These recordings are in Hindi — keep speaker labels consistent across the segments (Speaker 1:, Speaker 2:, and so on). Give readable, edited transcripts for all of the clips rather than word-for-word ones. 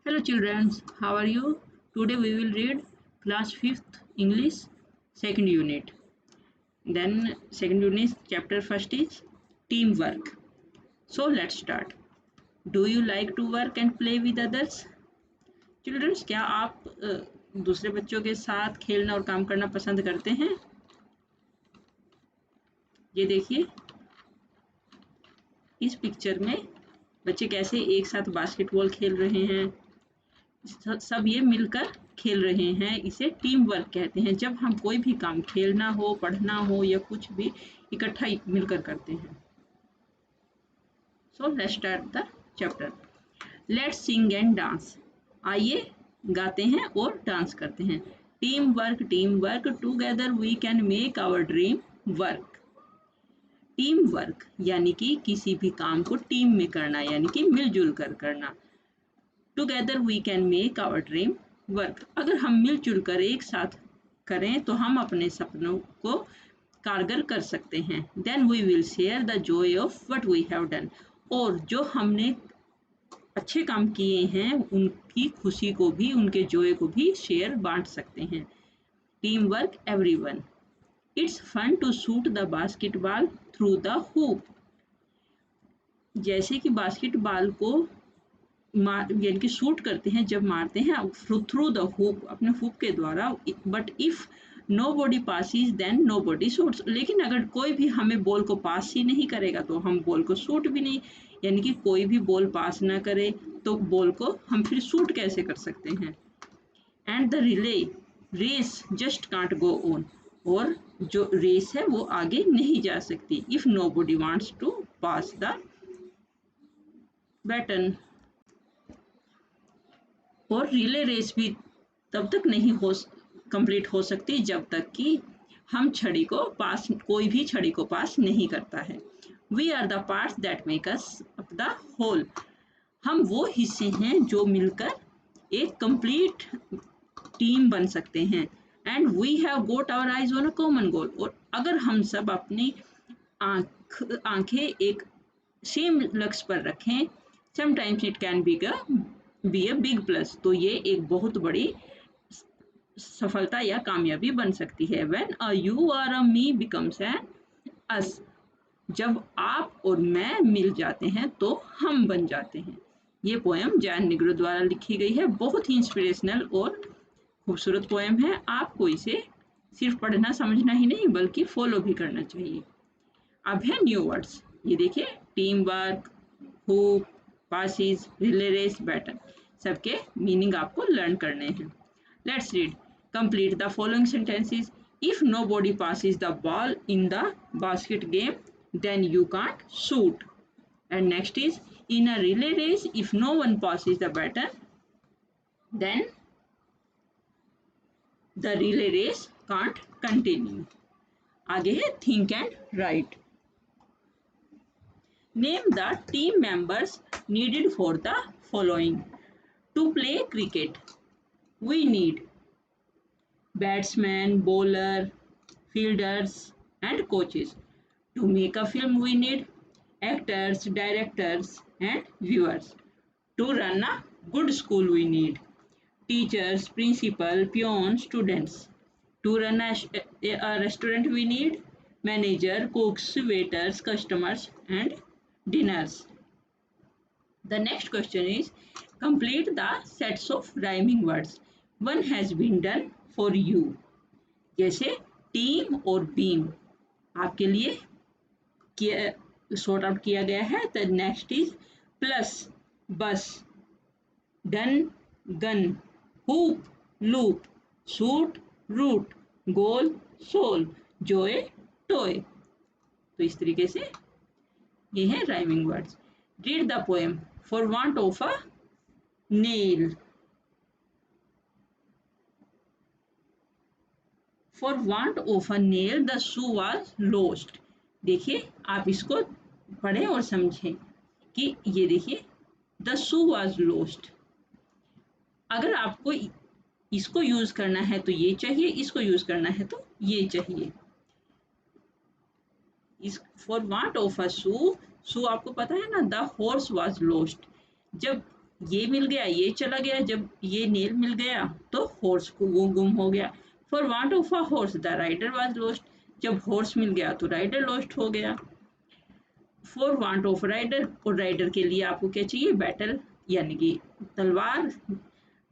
Speaker 1: Hello children, how are you? Today we will read class 5th English second unit. Then second unit chapter first is teamwork. So let's start. Do you like to work and play with others? Children, क्या आप दूसरे बच्चों के साथ खेलना और काम करना पसंद करते हैं? ये देखिए इस पिक्चर में बच्चे कैसे एक साथ बास्केटबॉल खेल रहे हैं। सब ये मिलकर खेल रहे हैं, इसे टीम वर्क कहते हैं। जब हम कोई भी काम खेलना हो, पढ़ना हो या कुछ भी इकट्ठा मिलकर करते हैं। So let's start the chapter. Let's sing and dance. आइए गाते हैं और डांस करते हैं। Team work together we can make our dream work. Team work यानी कि किसी भी काम को टीम में करना, यानी कि मिलजुल कर करना। Together we can make our dream work. अगर हम मिलजुल कर एक साथ करें तो हम अपने सपनों को कारगर कर सकते हैं। Then we will share the joy of what we have done. और जो हमने अच्छे काम किए हैं उनकी खुशी को भी, उनके जॉय को भी शेयर बांट सकते हैं। Team work everyone. It's fun to shoot the basketball through the hoop. जैसे कि बास्केटबॉल को यानी कि शूट करते हैं, जब मारते हैं थ्रू द हुप, अपने हुप के द्वारा। But if nobody passes then nobody shoots. लेकिन अगर कोई भी हमें बॉल को पास ही नहीं करेगा तो हम बॉल को शूट भी नहीं, यानी कि कोई भी बॉल पास ना करे तो बॉल को हम फिर शूट कैसे कर सकते हैं। And the relay race just can't go on. और जो रेस है वो आगे नहीं जा सकती if nobody wants to pass the baton. और रिले रेस भी तब तक नहीं कंप्लीट हो सकती जब तक कि हम छड़ी को पास, कोई भी छड़ी को पास नहीं करता है। We are the parts that make us up the whole. हम वो हिस्से हैं जो मिलकर एक कंप्लीट टीम बन सकते हैं। And we have got our eyes on a common goal. और अगर हम सब अपनी आंखें एक सेम लक्ष्य पर रखें, sometimes it can be a big plus. तो ये एक बहुत बड़ी सफलता या कामयाबी बन सकती है। व्हेन अ यू और अ मी बिकम्स एन अस। जब आप और मैं मिल जाते हैं तो हम बन जाते हैं। ये पोएम जॉन निग्रो द्वारा लिखी गई है। बहुत ही इंस्पिरेशनल और खूबसूरत पोएम है। आपको इसे सिर्फ पढ़ना समझना ही नहीं बल्कि फॉलो भी करना चाहिए। अब है न्यू वर्ड्स। ये देखिए, team work, hoop, passes, relay race, baton, सबके मीनिंग आपको लर्न करने हैं। Let's read. Complete the following sentences. If nobody passes the ball in the basket game, then you can't shoot. And next is, in a relay race, if no one passes the baton, then the relay race can't continue. आगे है think and write. Name the team members needed for the following. To play cricket, we need batsman, bowler, fielders, and coaches. To make a film, we need actors, directors, and viewers. To run a good school, we need teachers, principal, peons, students. To run a restaurant, we need manager, cooks, waiters, customers, and dinners. The next question is, complete the sets of rhyming words. One has been done for you. जैसे टीम और बीम आपके लिए सॉर्ट आउट किया गया है। The next is plus, bus, done, gun, hoop, loop, shoot, root, goal, soul, joy, toy. तो इस तरीके से ये है rhyming words. Read the poem. For want of a nail. For want of a nail, the shoe was lost. देखिए, आप इसको पढ़ें और समझें कि ये देखिए, the shoe was lost. अगर आपको इसको यूज करना है तो ये चाहिए, इसको यूज करना है तो ये चाहिए। For want of a shoe, shoe आपको पता है ना, the horse was lost. जब ये मिल गया, ये चला गया, जब ये नेल मिल गया तो हॉर्स को वो गुम हो गया। For want of a horse the rider was lost, जब हॉर्स मिल गया तो राइडर लॉस्ट हो गया। फॉर वांट ऑफ राइडर, और राइडर के लिए आपको क्या चाहिए, बैटल यानी कि तलवार।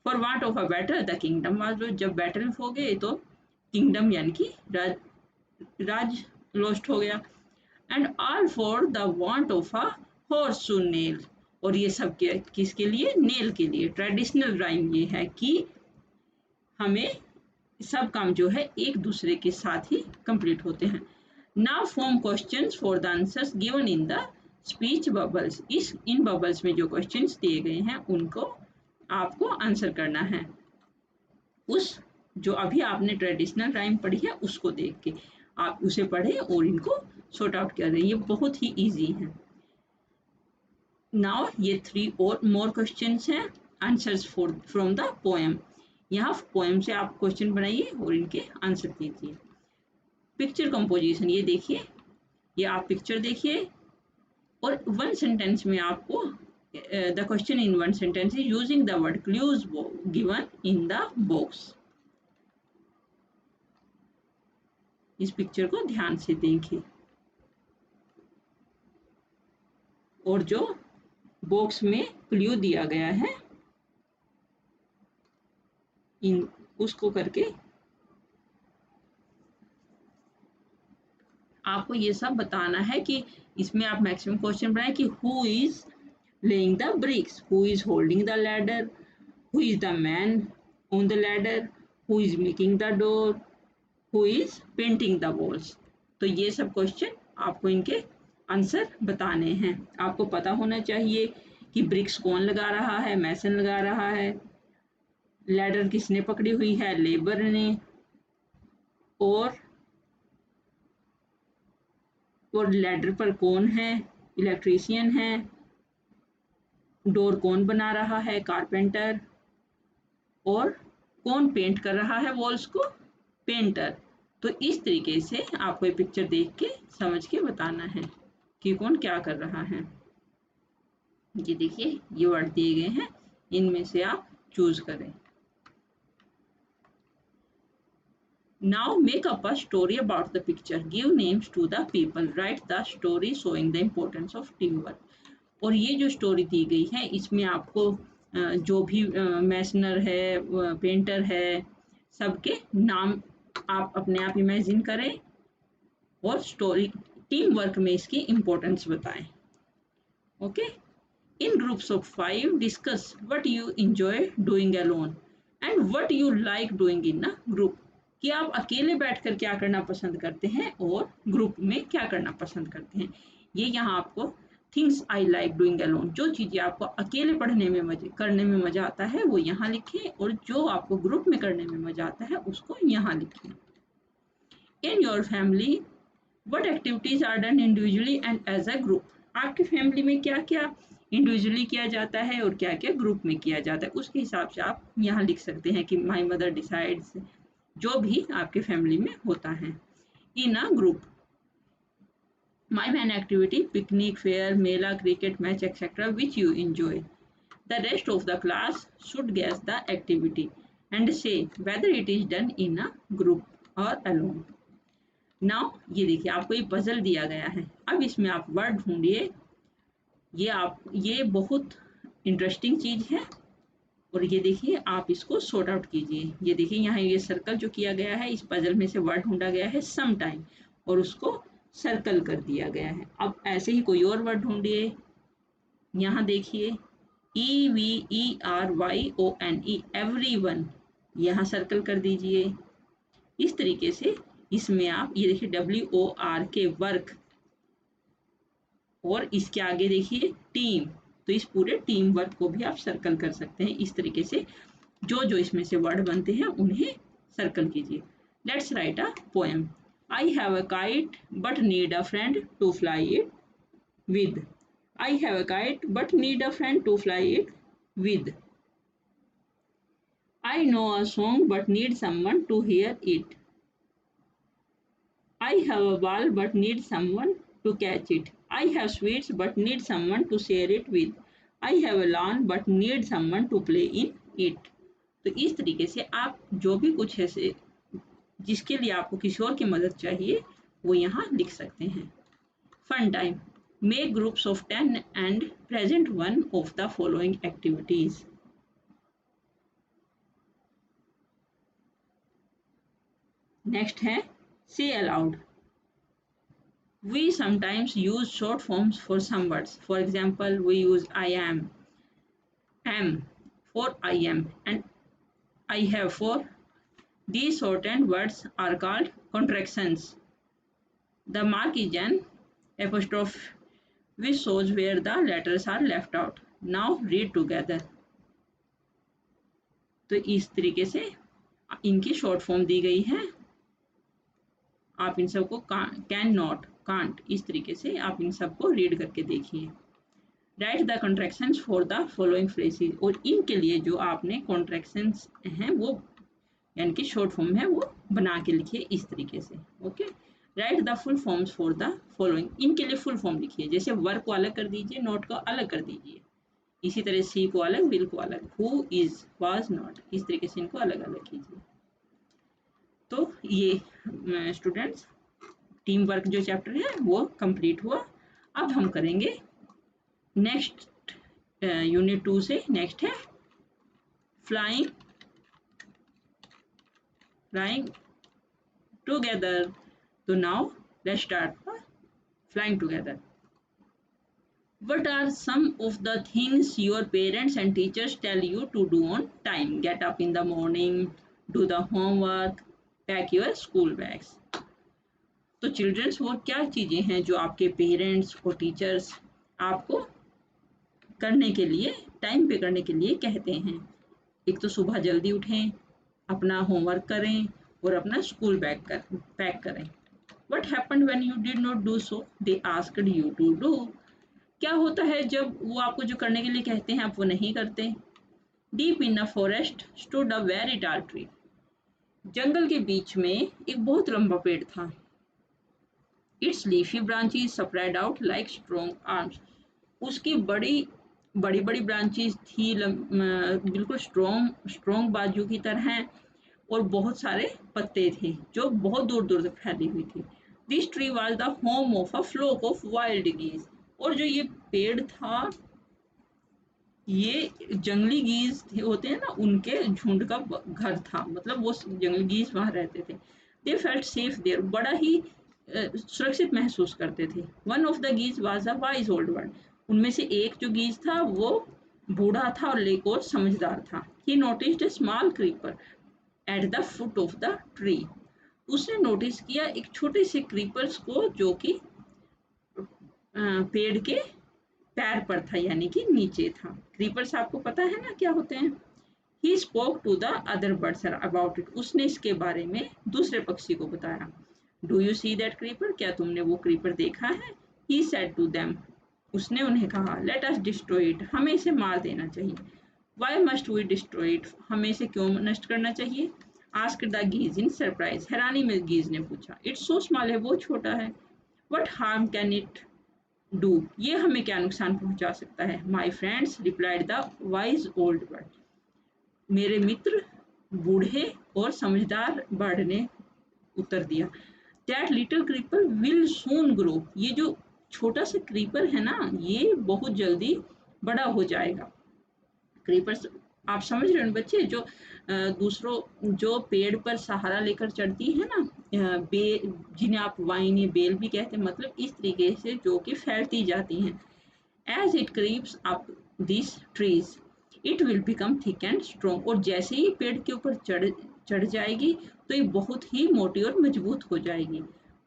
Speaker 1: For want of a battle the kingdom was lost, जब बैटल हो गए तो किंगडम यानी कि राज लॉस्ट हो गया। And all for the want of a horse to nail, और ये सब किसके लिए, नेल के लिए। ट्रेडिशनल राइम ये है कि हमें सब काम जो है एक दूसरे के साथ ही कंप्लीट होते हैं। Now form questions for the answers given in the speech bubbles, इस इन बबल्स में जो क्वेश्चंस दिए गए हैं उनको आपको आंसर करना है, उस जो अभी आपने ट्रेडिशनल राइम पढ़ी है उसको देख के आप उसे पढ़े और इनको सॉर्ट आउट कर रहे हैं, ये बहुत ही इजी है। नाउ ये 3 और मोर क्वेश्चंस हैं, answers for from the poem. यहाँ पोएम से आप क्वेश्चन बनाइए और इनके आंसर कीजिए। पिक्चर कंपोजिशन, ये देखिए, ये आप पिक्चर देखिए और वन सेंटेंस में आपको the question in one sentence is using the word clues given in the box. इस पिक्चर को ध्यान से देखिए और जो बॉक्स में क्लू दिया गया है इन उसको करके आपको ये सब बताना है कि इसमें आप मैक्सिमम क्वेश्चन बनाए कि who is laying the bricks, who is holding the ladder, who is the man on the ladder, who is making the door, who is painting the walls. तो ये सब क्वेश्चन आपको इनके आंसर बताने हैं। आपको पता होना चाहिए कि ब्रिक्स कौन लगा रहा है, मैसन लगा रहा है, लैडर किसने पकड़ी हुई है, लेबर ने, और लैडर पर कौन है, इलेक्ट्रीशियन है, डोर कौन बना रहा है, कारपेंटर, और कौन पेंट कर रहा है वॉल्स को, पेंटर। तो इस तरीके से आपको ये पिक्चर देख के समझ के बताना है कि कौन क्या कर रहा है। ये देखिए, ये वर्ड दिए गए हैं, इनमें से आप चूज करें। Now make up a story about the picture. Give names to the people. Write the story showing the importance of teamwork. और ये जो स्टोरी दी गई है इसमें आपको जो भी मैसनर है, पेंटर है, सबके नाम आप अपने आप इमेजिन करें और स्टोरी टीम वर्क में इसकी इम्पोर्टेंस बताएं। Okay, in groups of 5 discuss what you enjoy doing alone and what you like doing in a group, कि आप अकेले बैठकर क्या करना पसंद करते हैं और ग्रुप में क्या करना पसंद करते हैं। ये यहाँ आपको things I like doing alone, जो चीज़ें आपको अकेले पढ़ने में करने में मज़ा आता है वो यहाँ लिखें, और जो आपको ग्रुप में करने में मज़ा आता है उसको यहाँ लिखें। In your family what activities are done individually and as a group, आपकी फैमिली में क्या क्या इंडिविजुअली किया जाता है और क्या क्या ग्रुप में किया जाता है, उसके हिसाब से आप यहाँ लिख सकते हैं कि माई मदर डिसाइड्स, जो भी आपके फैमिली में होता है। In a group, mime an activity, picnic, fair, मेला, cricket match etcetera which you enjoy. The rest of the class should guess the activity and say whether it is done in a group or alone. Now ये देखिए, आपको ये पजल दिया गया है, अब इसमें आप वर्ड ढूंढिए। ये बहुत इंटरेस्टिंग चीज है, और ये देखिए आप इसको सॉर्ट आउट कीजिए। ये देखिए यहाँ ये सर्कल जो किया गया है, इस पजल में से वर्ड ढूंढा गया है सम टाइम, और उसको सर्कल कर दिया गया है। अब ऐसे ही कोई और वर्ड ढूंढिए। यहाँ देखिए EVERYONE, एवरीवन, यहाँ सर्कल कर दीजिए। इस तरीके से इसमें आप ये देखिए WORK, वर्क, और इसके आगे देखिए टीम, तो इस पूरे टीम वर्क को भी आप सर्कल कर सकते हैं। इस तरीके से जो जो इसमें से वर्ड बनते हैं उन्हें सर्कल कीजिए। Let's write a poem. I have a kite but need a friend to fly it with. I have a kite but need a friend to fly it with. I know a song but need someone to hear it. I have a ball but need someone to catch it. I have sweets but need someone to share it with. I have a lawn but need someone to play in it. तो इस तरीके से आप जो भी कुछ ऐसे जिसके लिए आपको किसी और की मदद चाहिए वो यहाँ लिख सकते हैं। Fun time, make groups of 10 and present one of the following activities. Next है say aloud. We sometimes use short forms for some words. For example, we use I am for I am, and I have for. These shortened words are called contractions. The mark is an apostrophe which shows where the letters are left out. Now read together. तो इस तरीके से इनकी शॉर्ट फॉर्म दी गई है। आप इन सबको कैन नॉट, कांट, इस तरीके से आप इन सबको रीड करके देखिए। Right the contractions for the following phrases, और इनके लिए जो आपने कॉन्ट्रैक्शंस हैं वो यानी कि शॉर्ट फॉर्म है वो बना के लिखिए इस तरीके से। Okay, right the full forms for the following, इनके लिए फुल फॉर्म लिखिए। जैसे वर्क को अलग कर दीजिए, नोट को अलग कर दीजिए, इसी तरह सी को अलग, विल को अलग, हु इज, वाज नॉट, इस तरीके से इनको अलग अलग कीजिए। तो ये स्टूडेंट्स टीम वर्क जो चैप्टर है वो कंप्लीट हुआ। अब हम करेंगे नेक्स्ट यूनिट 2 से। नेक्स्ट है फ्लाइंग टुगेदर। तो now let's start flying together. What are some of the things your parents and teachers tell you to do on time? Get up in the morning, do the homework, pack your school bags. तो चिल्ड्रंस वो क्या चीज़ें हैं जो आपके पेरेंट्स और टीचर्स आपको करने के लिए, टाइम पे करने के लिए कहते हैं? एक तो सुबह जल्दी उठें, अपना होमवर्क करें और अपना स्कूल बैग पैक करें। What happened when you did not do so? They asked you to do. क्या होता है जब वो आपको जो करने के लिए कहते हैं आप वो नहीं करते? Deep in a forest stood a very tall tree. जंगल के बीच में एक बहुत लंबा पेड़ था। Its leafy branches spread out like strong arms. उसकी बड़ी बड़ी ब्रांचेस थी, बिल्कुल स्ट्रॉन्ग बाजू की तरह, और बहुत सारे पत्ते थे जो बहुत दूर दूर तक फैली हुई थी। This tree was the home of a flock of wild geese. और जो ये पेड़ था ये जंगली गीज होते हैं ना, उनके झुंड का घर था, मतलब वो जंगली गीज वहां रहते थे। दे फेल्ट सेफ देयर, बड़ा ही सुरक्षित महसूस करते थे। One of the geese was a wise old one. उनमें से एक जो गीज था वो बूढ़ा था और समझदार था। ही noticed a small creeper at the foot of the tree. उसने नोटिस किया एक छोटे से क्रीपर्स को जो कि पेड़ के पैर पर था, यानी कि नीचे था। क्रीपर्स आपको पता है ना क्या होते हैं। He spoke to the other birds about it. उसने इसके बारे में दूसरे पक्षी को बताया। Do you see that creeper? क्या तुमने वो क्रीपर देखा है? He said to them. उसने उन्हें कहा, Let us destroy it. हमें इसे मार देना चाहिए। Why must we destroy it? हमें इसे क्यों नष्ट करना चाहिए? Asked the geese in surprise. हैरानी में गीज ने पूछा। It's so small, है वो छोटा है। What harm can it do? ये हमें क्या नुकसान पहुंचा सकता है? My friends, replied the wise old bird. मेरे मित्र बूढ़े और समझदार बर्ड ने उत्तर दिया। That little creeper will soon grow. ये जो छोटा सा क्रीपर है ना ये बहुत जल्दी बड़ा हो जाएगा। क्रीपर्स आप समझ रहे हो बच्चे, जो दूसरों जो पेड़ पर सहारा लेकर चढ़ती है ना, जिन्हें आप वाइन या बेल भी कहते हैं, मतलब इस तरीके से जो कि फैलती जाती हैं। As it creeps up these trees, it will become thick and strong. और जैसे ही पेड़ के ऊपर चढ़ जाएगी तो ये बहुत ही मोटी और मजबूत हो जाएगी।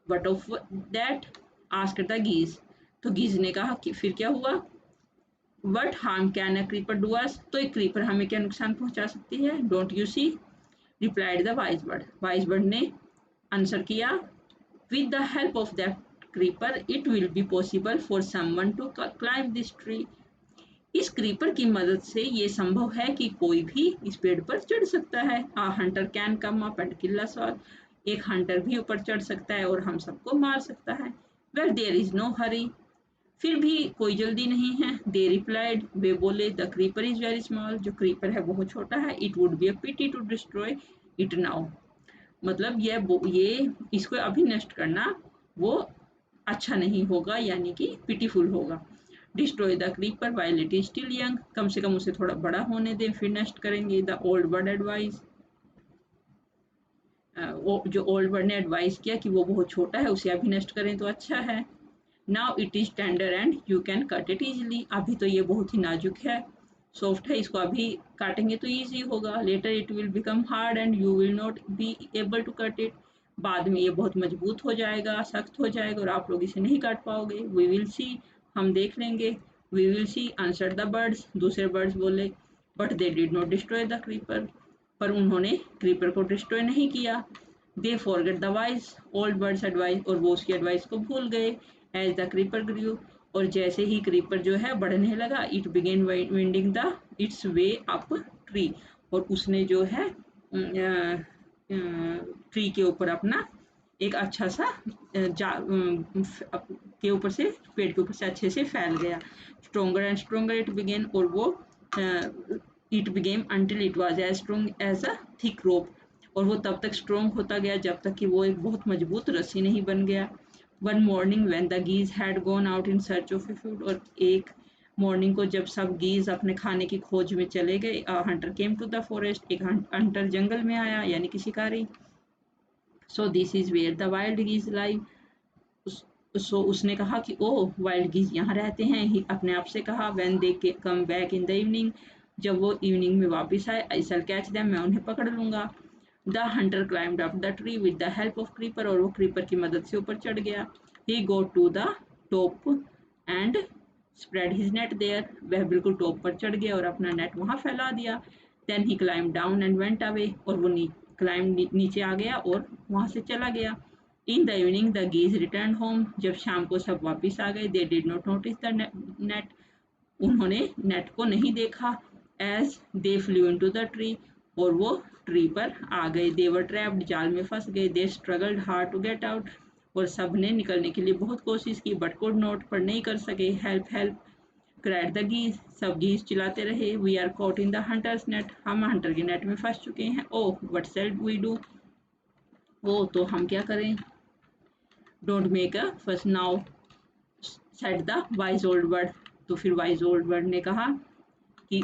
Speaker 1: What of that? asked the geese. तो गीज ने कहा कि फिर क्या हुआ? What harm can a creeper do us? तो एक क्रीपर हमें क्या नुकसान पहुंचा सकती है? Don't you see? replied the wise bird. wise bird ने आंसर किया, with the help of that creeper it will be possible for someone to climb this tree. इस क्रीपर की मदद से ये संभव है कि कोई भी इस पेड़ पर चढ़ सकता है। A hunter can come up and kill us all. एक हंटर भी ऊपर चढ़ सकता है और हम सबको मार सकता है। Well, there is no hurry. फिर भी कोई जल्दी नहीं है। दे रिप्लाइड, वे बोले, the creeper is very small, जो क्रीपर है बहुत छोटा है। It would be a pity to destroy it now, मतलब ये इसको अभी नष्ट करना वो अच्छा नहीं होगा, यानी कि पिटीफुल होगा। Destroy the creeper while it is still young, कम से कम उसे थोड़ा बड़ा होने दें फिर नष्ट करेंगे। द ओल्ड बर्ड एडवाइस, जो ओल्ड बर्ड ने एडवाइस किया कि वो बहुत छोटा है, उसे अभी नष्ट करें तो अच्छा है। Now it is tender and you can cut it easily, अभी तो ये बहुत ही नाजुक है, सॉफ्ट है, इसको अभी काटेंगे तो ईजी होगा। Later it will become hard and you will not be able to cut it, बाद में ये बहुत मजबूत हो जाएगा, सख्त हो जाएगा और आप लोग इसे नहीं काट पाओगे। वी विल सी, हम देख लेंगे। We will see answer the birds, दूसरे बर्ड्स बोले। But they did not destroy the creeper, पर उन्होंने क्रीपर को डिस्ट्रॉय नहीं किया। They forget the wise old birds advice, और वो उसकी एडवाइस को भूल गए। एज द क्रीपर ग्रू, और जैसे ही क्रीपर जो है बढ़ने लगा, it began winding the it's way up tree, और उसने जो है ट्री के ऊपर अपना एक अच्छा सा के ऊपर से, पेड़ के ऊपर से अच्छे से फैल गया। Stronger and stronger it began, और वो it became until it was as strong as a thick rope, और वो तब तक स्ट्रोंग होता गया जब तक कि वो एक बहुत मजबूत रस्सी नहीं बन गया। One morning when the geese had gone out in search of food, और एक मॉर्निंग को जब सब गीज अपने खाने की खोज में चले गए, hunter came to the forest, एक हंटर जंगल में आया, यानी कि शिकारी। So this is where the wild geese live, so उसने कहा कि ओह वाइल्ड गीज यहाँ रहते हैं, ही अपने आप से कहा। When they come back in the evening, जब वो इवनिंग में वापस आए, आई शैल कैच देम, मैं उन्हें पकड़ लूंगा। The hunter climbed up the tree with the help of creeper, और वो क्रीपर की मदद से ऊपर चढ़ गया। He go to the top and spread his net there, वह बिल्कुल टॉप पर चढ़ गया और अपना नेट वहां फैला दिया। Then he climb down and went away, और वो नीचे आ गया और वहां से चला गया। In the evening the geese return home, जब शाम को सब वापस आ गए। They did not notice the net, उन्होंने नेट को नहीं देखा। As they flew into the tree, और वो ट्री पर आ गए। दे वर ट्रैप्ड, जाल में फंस गए। They struggled hard to get out, और सब ने निकलने के लिए बहुत कोशिश की, बट कुड नॉट, पर नहीं कर सके। Help help cried the geese, सब गीज चिल्लाते रहे। We are caught in the hunter's net, हम हंटर के नेट में फंस चुके हैं। Oh what shall we do, ओ तो हम क्या करें। Don't make a fuss now said the wise old bird, तो फिर वाइज ओल्ड बर्ड ने कहा कि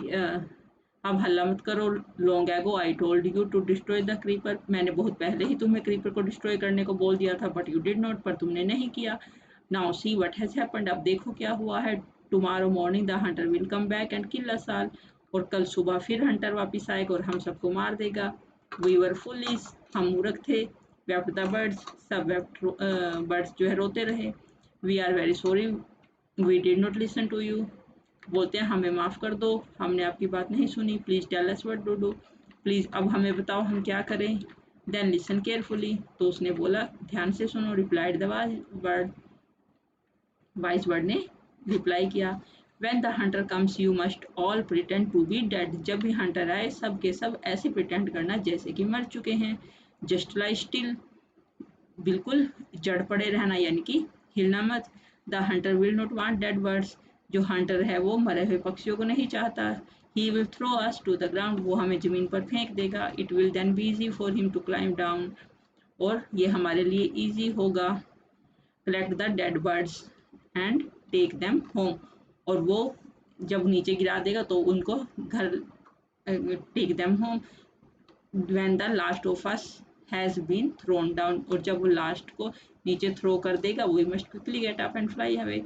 Speaker 1: अब हल्ला मत करो। Long ago I told you to destroy the creeper, मैंने बहुत पहले ही तुम्हें क्रीपर को डिस्ट्रॉय करने को बोल दिया था, बट यू डिड नॉट, पर तुमने नहीं किया। Now see what has happened, अब देखो क्या हुआ है। Tomorrow morning the hunter will come back and kill us all, और कल सुबह फिर हंटर वापस आएगा और हम सबको मार देगा। वी वर फुलिश, हम मूर्ख थे। वेप्ट द बर्ड्स, सब बर्ड्स जो है रोते रहे। We are very sorry we did not listen to you, बोलते हैं हमें माफ़ कर दो, हमने आपकी बात नहीं सुनी। Please tell us what to do, please अब हमें बताओ हम क्या करें। देन लिसन केयरफुली, तो उसने बोला ध्यान से सुनो। Replied the bird, wise bird ने रिप्लाई किया। When the hunter comes you must all pretend to be dead, जब भी हंटर आए सब के सब ऐसे प्रिटेंड करना जैसे कि मर चुके हैं। जस्ट लाई स्टिल, बिल्कुल जड़ पड़े रहना, यानी कि हिलना मत। The hunter will not want dead birds, जो हंटर है वो मरे हुए पक्षियों को नहीं चाहता। He will throw us to the ground, वो हमें जमीन पर फेंक देगा। It will then be easy for him to climb down, और ये हमारे लिए इजी होगा। Collect the dead birds and take them home, और वो जब नीचे गिरा देगा तो उनको घर, take them home. When the last of us has been thrown down, और जब वो लास्ट को नीचे थ्रो कर देगा, we must quickly get up and fly away,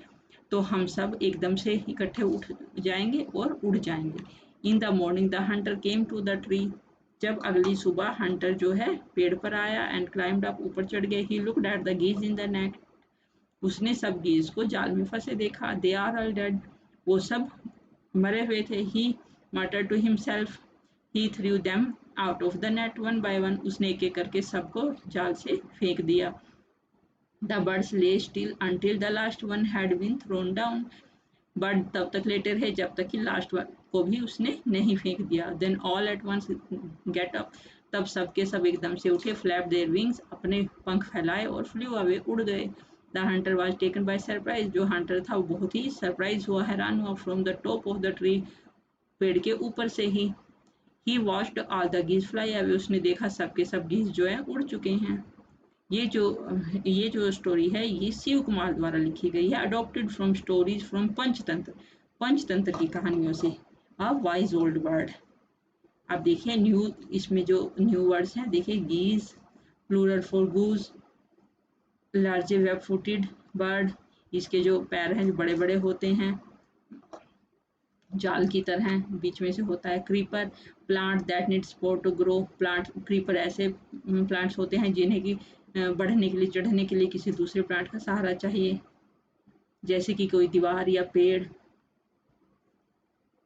Speaker 1: तो हम सब एकदम से इकट्ठे उठ जाएंगे और उड़ जाएंगे। In the morning the hunter came to the tree, जब अगली सुबह हंटर जो है पेड़ पर आया। एंड क्लाइम्ड अप, ऊपर चढ़ गए। He looked at the geese in the net, उसने सब गीज को जाल में फंसे देखा। दे आर ऑल डेड, वो सब मरे हुए थे। He muttered to himself, he threw them out of the net one by one, उसने एक एक करके सबको जाल से फेंक दिया। The birds lay still until the last one had been thrown down, bird तब तक लेटे रहे जब तक कि लास्ट वन को भी उसने नहीं फेंक दिया। Then all at once get up, तब सब के सब एकदम से उठे। फ्लैप देयर विंग्स, अपने पंख फैलाए और फ्लू अवे, उड़ गए। The hunter was taken by surprise, जो हंटर था वो बहुत ही सरप्राइज हुआ, हैरान हुआ, from the top of the tree, पेड़ के ऊपर से ही। He watched all the geese fly away, उसने देखा सबके सब गीज जो है उड़ चुके हैं। ये जो स्टोरी है ये शिव कुमार द्वारा लिखी गई है, adapted from stories from Panchatantra, Panchatantra की कहानियों से। A wise old bird. अब देखिए न्यू, इसमें जो न्यू वर्ड्स हैं देखिए, geese plural for goose, large web footed bird, इसके जो पैर हैं जो बड़े बड़े होते हैं जाल की तरह, बीच में से होता है। Creeper, plant that need support to grow, plant, creeper ऐसे प्लांट्स होते हैं जिन्हें की बढ़ने के लिए, चढ़ने के लिए किसी दूसरे प्लांट का सहारा चाहिए, जैसे कि कोई दीवार या पेड़।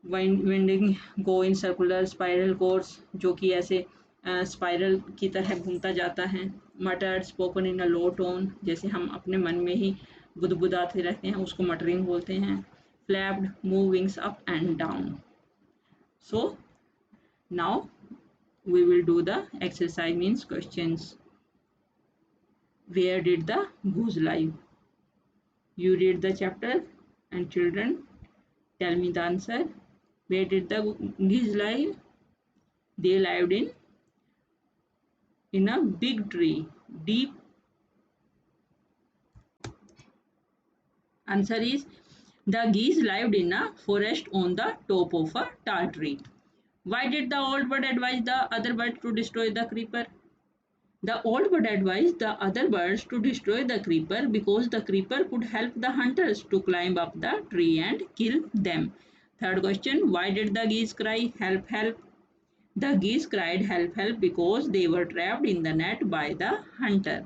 Speaker 1: Winding go in circular spiral course, जो कि ऐसे स्पाइरल की तरह घूमता जाता है। मटर्ड spoken in a low tone, जैसे हम अपने मन में ही बुदबुदाते रहते हैं उसको मटरिंग बोलते हैं। Flapped move wings up and down. So now we will do the exercise, means questions. Where did the goose live? You read the chapter and children tell me the answer. Where did the geese live? They lived in a big tree. Deep. Answer is the geese lived in a forest on the top of a tall tree. Why did the old bird advise the other bird to destroy the creeper? The old bird advised the other birds to destroy the creeper because the creeper could help the hunters to climb up the tree and kill them. Third question, why did the geese cry, help, help? The geese cried, help, help, because they were trapped in the net by the hunter.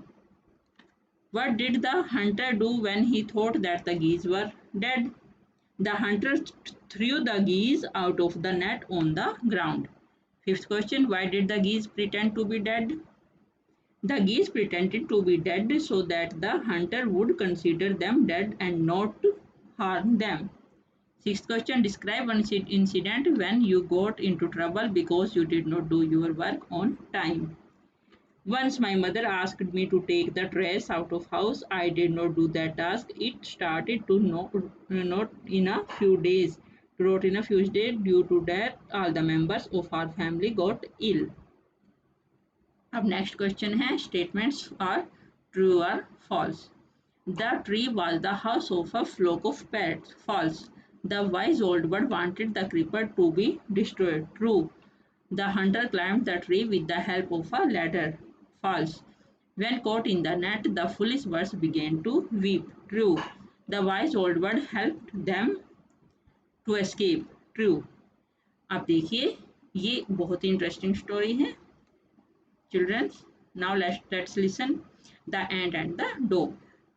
Speaker 1: What did the hunter do when he thought that the geese were dead? The hunter threw the geese out of the net on the ground. Fifth question, why did the geese pretend to be dead? The geese pretended to be dead so that the hunter would consider them dead and not harm them. Sixth question, describe one incident when you got into trouble because you did not do your work on time. Once my mother asked me to take the trash out of house. I did not do that task. It started to not in a few days. Rot in a few days. Due to that, all the members of our family got ill. अब नेक्स्ट क्वेश्चन है, स्टेटमेंट्स आर ट्रू और false. The tree was the house of a flock of parrots. False. The wise old bird wanted the creeper to be destroyed. True. The hunter climbed the tree with the help of a ladder. False. When caught in the net, the foolish birds began to weep. True. The wise old bird helped them to escape. True. अब देखिए ये बहुत ही इंटरेस्टिंग स्टोरी है children. Now let's listen. The ant and the dog.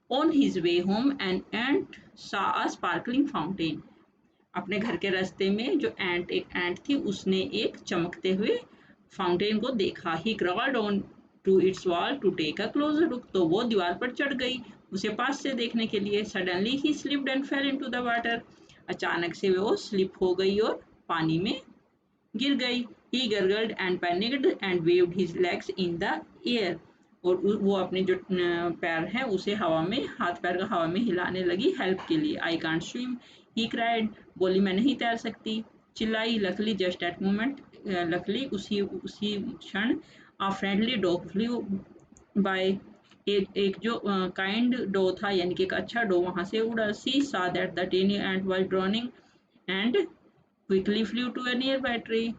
Speaker 1: On his way home, an ant saw a sparkling fountain. अपने घर के रास्ते में जो एक एंट थी उसने एक चमकते हुए फाउंटेन को देखा। He crawled on to its wall to take a closer look. तो वो दीवार पर चढ़ गई उसे पास से देखने के लिए। Suddenly he slipped and fell into the water. अचानक से वो स्लिप हो गई और पानी में गिर गई। He gurgled and panicked and waved his legs in the air. और वो अपने जो पैर हैं उसे हवा में, हाथ पैर का हवा में हिलाने लगी हेल्प के लिए। I can't swim. He cried. बोली मैं नहीं तैर सकती। चिल्लाई। Luckily just at moment. Luckily उसी क्षण a friendly dog flew by. एक जो काइंड डो था यानी कि एक अच्छा डो वहां से उड़ा। She saw that the tiny ant was drowning and quickly flew to a nearby tree.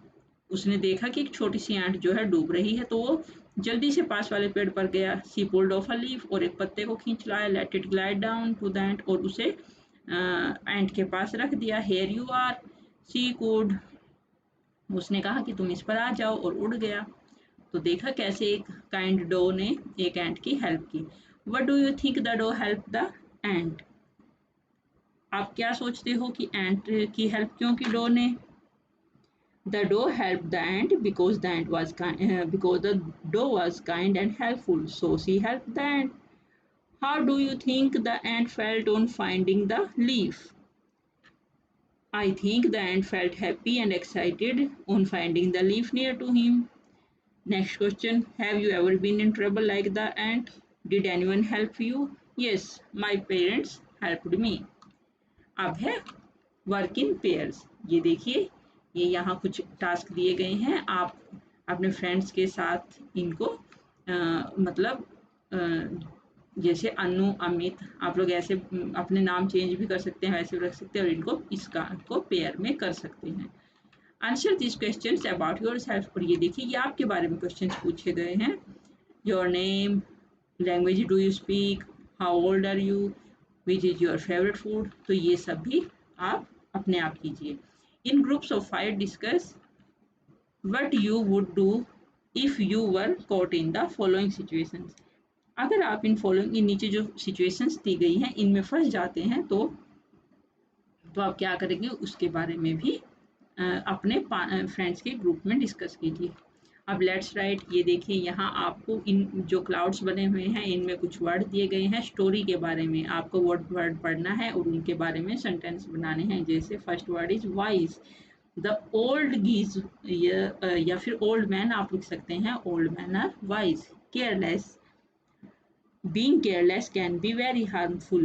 Speaker 1: उसने देखा कि एक छोटी सी एंट जो है डूब रही है तो वो जल्दी से पास वाले पेड़ पर गया। She pulled off a leaf और एक पत्ते को खींच लाया। Let it glide down to the ant और उसे एंट के पास रख दिया। Here you are. She could. उसने कहा कि तुम इस पर आ जाओ और उड़ गया। तो देखा कैसे एक काइंड डो ने एक एंट की हेल्प की। What do you think the doe helped the ant? आप क्या सोचते हो कि एंट की हेल्प क्यों की डो ने? The doe helped the ant because the doe was kind and helpful, so she helped the ant. How do you think the ant felt on finding the leaf? I think the ant felt happy and excited on finding the leaf near to him. Next question, have you ever been in trouble like the ant? Did anyone help you? Yes, my parents helped me. अब है वर्क इन पेयर्स। ये देखिए, ये यहाँ कुछ टास्क दिए गए हैं, आप अपने फ्रेंड्स के साथ इनको मतलब जैसे अनु अमित, आप लोग ऐसे अपने नाम चेंज भी कर सकते हैं, वैसे भी रख सकते हैं, और इनको इसका को पेयर में कर सकते हैं। Answer this questions about your self. और ये देखिए, ये आपके बारे में क्वेश्चन पूछे गए हैं। Your name, language do you speak, how old are you, which is your favourite food. तो ये सब भी आप अपने आप कीजिए। In groups of 5 discuss what you would do if you were caught in the following situations. अगर आप इन फॉलोइंग, इन नीचे जो सिचुएशंस दी गई हैं इनमें फंस जाते हैं तो आप क्या करेंगे उसके बारे में भी अपने फ्रेंड्स के ग्रुप में डिस्कस कीजिए। अब लेट्स राइट। ये देखिए, यहाँ आपको इन जो क्लाउड्स बने हुए हैं इनमें कुछ वर्ड दिए गए हैं स्टोरी के बारे में। आपको वर्ड पढ़ना है और उनके बारे में सेंटेंस बनाने हैं। जैसे first word is wise. The old geese, या फिर ओल्ड मैन आप लिख सकते हैं, old man are wise. Careless, being careless can be very harmful.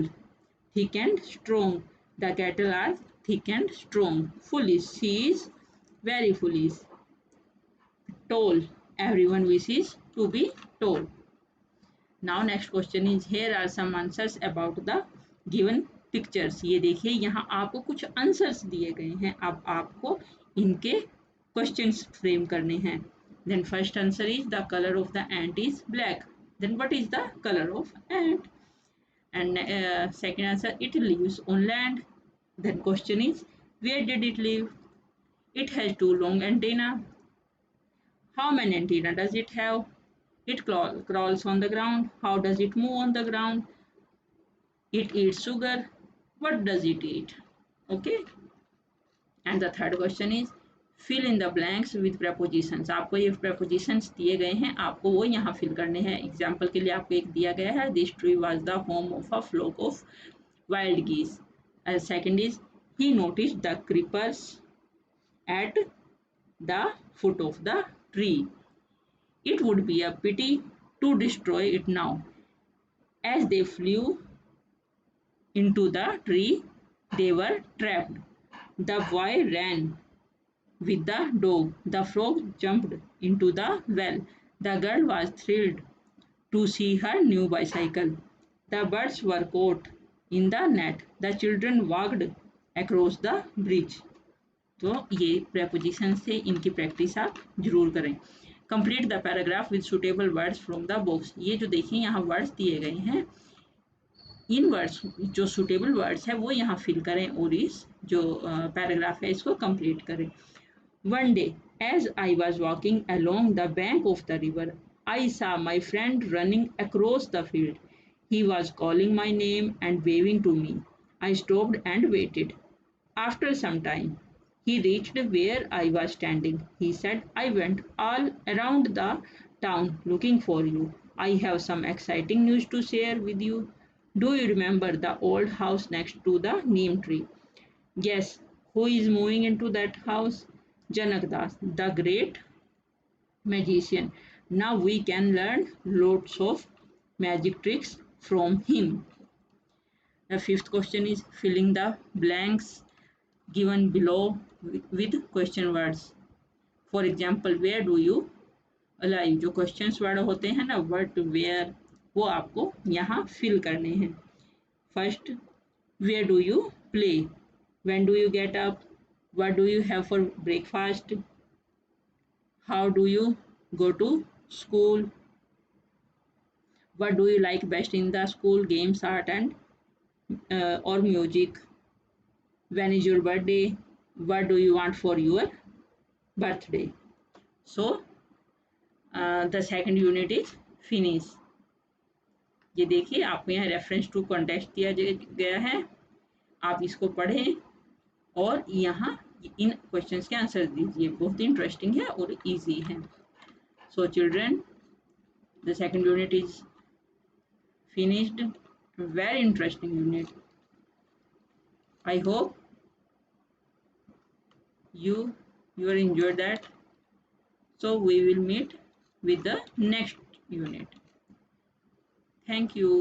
Speaker 1: Thick and strong, the cattle are thick and strong. Foolish, she is very foolish. Tall, everyone wishes to be tall. Now next question is, here are some answers about the given pictures. ये देखिए, यहाँ आपको कुछ आंसर्स दिए गए हैं, अब आपको इनके क्वेश्चंस फ्रेम करने हैं। Then first answer is, the color of the ant is black. Then what is the color of ant? And second answer, it lives on land. Then question is, where did it live? It has 2 long antenna. How many antenna does it have? It crawls on the ground. How does it move on the ground? It eats sugar. What does it eat? Okay. And the third question is, fill in the blanks with prepositions. आपको ये prepositions दिए गए हैं, आपको वो यहाँ fill करने हैं। एग्जाम्पल के लिए आपको एक दिया गया है, this tree was the home of a flock of wild geese. Second is, he noticed the creepers at the foot of the tree. It would be a pity to destroy it now. As they flew into the tree, they were trapped. The boy ran with the dog. The frog jumped into the well. The girl was thrilled to see her new bicycle. The birds were caught in the net. The children walked across the bridge. तो ये preposition से इनकी प्रैक्टिस आप जरूर करें। Complete the paragraph with suitable words from the books. ये जो देखिए यहाँ वर्ड्स दिए गए हैं, इन वर्ड्स जो सुटेबल वर्ड्स है वो यहाँ फिल करें और इस जो पैराग्राफ है इसको कंप्लीट करें। One day as I was walking along the bank of the river, I saw my friend running across the field. He was calling my name and waving to me. I stopped and waited. After some time, he reached where I was standing. He said, I went all around the town looking for you. I have some exciting news to share with you. Do you remember the old house next to the neem tree? Yes. Who is moving into that house? Janak Das, the great magician. Now we can learn lots of magic tricks from him. The fifth question is, filling the blanks given below with question words. For example, where do you alive? जो questions word होते हैं ना, what, where, वो आपको यहाँ fill करने हैं। First, where do you play? When do you get up? What do you have for breakfast? How do you go to school? What do you like best in the school? Games, art, and or music? When is your birthday? What do you want for your birthday? So the second unit is finish. ये देखिए, आपको यहाँ रेफरेंस टू कॉन्टेक्स्ट दिया गया है, आप इसको पढ़ें और यहाँ इन क्वेश्चंस के आंसर दीजिए। बहुत इंटरेस्टिंग है और इजी है। So children, the second unit is finished. Very interesting unit. I hope you will enjoy that. So we will meet with the next unit. Thank you.